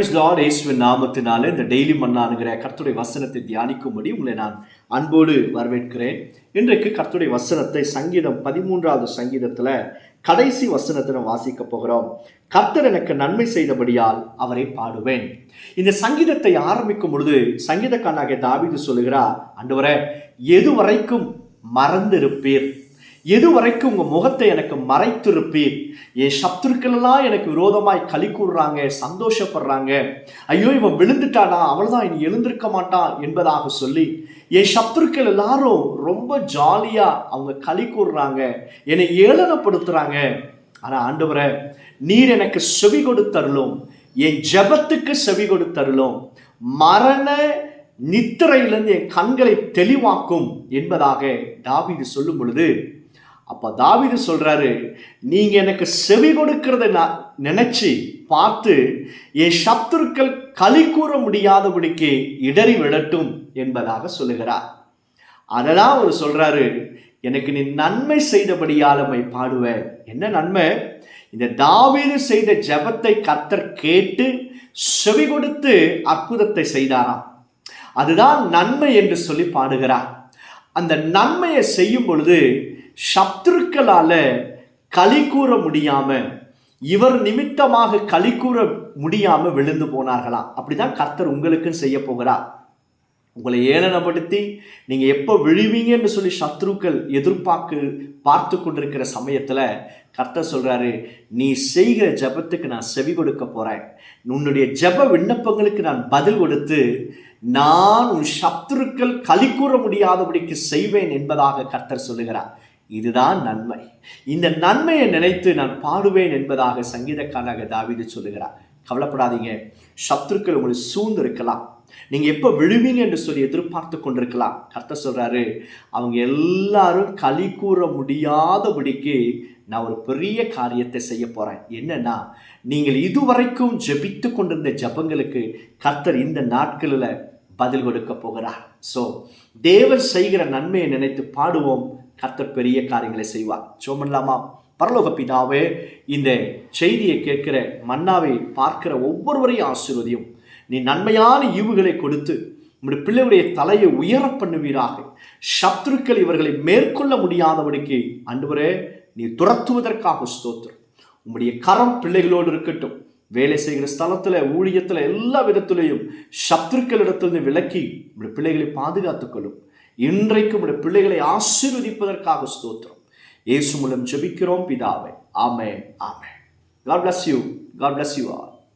இயேசுவின் நாமத்தினால இந்த டெய்லி மன்னானுங்கிற கர்த்தருடைய வசனத்தை தியானிக்கும்படி உங்களை நான் அன்போடு வரவேற்கிறேன். இன்றைக்கு கர்த்தருடைய வசனத்தை சங்கீதம் 13வது சங்கீதத்துல கடைசி வசனத்தை நாம் வாசிக்க போகிறோம். கர்த்தர் எனக்கு நன்மை செய்தபடியால் அவரை பாடுவேன். இந்த சங்கீதத்தை ஆரம்பிக்கும் பொழுது சங்கீதக்காரனாகிய தாவீது சொல்லுகிறார், ஆண்டவரே, எது வரைக்கும் மறந்திருப்பீர்? எது வரைக்கும் உங்க முகத்தை எனக்கு மறைத்திருப்பீர்? என் சத்துருக்கள் எல்லாம் எனக்கு விரோதமாய் களி கூறுறாங்க, சந்தோஷப்படுறாங்க. ஐயோ, இவன் விழுந்துட்டானா, அவள்தான் இனி எழுந்திருக்க மாட்டான் என்பதாக சொல்லி என் சத்துருக்கள் எல்லாரும் ரொம்ப ஜாலியா அவங்க களி கூறுறாங்க, என்னை ஏளனப்படுத்துறாங்க. ஆனா ஆண்டவரே, நீர் எனக்கு செவி கொடுத்தருளும், என் ஜெபத்துக்கு செவி கொடுத்தருளும், மரண நித்திரையிலிருந்து என் கண்களை தெளிவாக்கும் என்பதாக தாவீது சொல்லும் பொழுது, அப்ப தாவீது சொல்றாரு, நீங்க எனக்கு செவி கொடுக்கிறத நான் நினைச்சு பார்த்து என் சத்துருக்கள் களி கூற முடியாதபடிக்கு இடறி விடட்டும் என்பதாக சொல்லுகிறார். அதெல்லாம் அவர் சொல்றாரு, எனக்கு நீ நன்மை செய்தபடியால் உம்மை பாடுவேன். என்ன நன்மை? இந்த தாவீது செய்த ஜெபத்தை கர்த்தர் கேட்டு செவி கொடுத்து அற்புதத்தை செய்தாராம். அதுதான் நன்மை என்று சொல்லி பாடுகிறார். அந்த நன்மையை செய்யும் பொழுது சத்துருக்களால களி கூற முடியாம, இவர் நிமித்தமாக களி கூற முடியாம விழுந்து போனார்களா? அப்படிதான் கர்த்தர் உங்களுக்கு செய்ய போகிறார். உங்களை ஏளனப்படுத்தி நீங்க எப்போ விழுவீங்கன்னு சொல்லி சத்துருக்கள் பார்த்து கொண்டிருக்கிற சமயத்துல கர்த்தர் சொல்றாரு, நீ செய்கிற ஜெபத்துக்கு நான் செவி கொடுக்க போறேன். உன்னுடைய ஜெப விண்ணப்பங்களுக்கு நான் பதில் கொடுத்து நான் உன் சத்துருக்கள் களி கூற முடியாதபடிக்கு செய்வேன் என்பதாக கர்த்தர் சொல்லுகிறார். இதுதான் நன்மை. இந்த நன்மையை நினைத்து நான் பாடுவேன் என்பதாக சங்கீதக்காரனாக தாவீது சொல்லுகிறார். கவலைப்படாதீங்க, சத்துருக்கள் உங்களை சூழ்ந்து இருக்கலாம், நீங்க எப்போ விழுவீங்க என்று சொல்லி எதிர்பார்த்து கொண்டிருக்கலாம். கர்த்தர் சொல்றாரு, அவங்க எல்லாரும் களி கூற முடியாதபடிக்கு நான் ஒரு பெரிய காரியத்தை செய்ய போறேன். என்னன்னா, நீங்கள் இதுவரைக்கும் ஜெபித்து கொண்டிருந்த ஜெபங்களுக்கு கர்த்தர் இந்த நாட்களில் பதில் கொடுக்க போகிறார். ஸோ தேவன் செய்கிற நன்மையை நினைத்து பாடுவோம். கர்த்தர் பெரிய காரியங்களை செய்வார். சோமன்லாமா? பரலோக பிதாவே, இந்த செய்தியை கேட்கிற மன்னாவை பார்க்கிற ஒவ்வொருவரையும் ஆசீர்வதியும். நீ நன்மையான ஈவுகளை கொடுத்து உங்களுடைய பிள்ளைகளுடைய தலையை உயர பண்ணுவீராக. சத்துருக்கள் இவர்களை மேற்கொள்ள முடியாதபடிக்கு ஆண்டவரே நீ துரத்துவதற்காக ஸ்தோத்திரம். உம்முடைய கரம் பிள்ளைகளோடு இருக்கட்டும். வேலை செய்கிற ஸ்தலத்துல, ஊழியத்துல, எல்லா விதத்திலையும் சத்துருக்களிடத்திலிருந்து விலக்கி உங்களுடைய பிள்ளைகளை பாதுகாத்துக்கொள்ளும். இன்றைக்கு உங்களுடைய பிள்ளைகளை ஆசீர்வதிப்பதற்காக ஸ்தோத்திரம். இயேசு மூலம் ஜெபிக்கிறோம் பிதாவே. ஆமென், ஆமென். God bless you. God bless you all.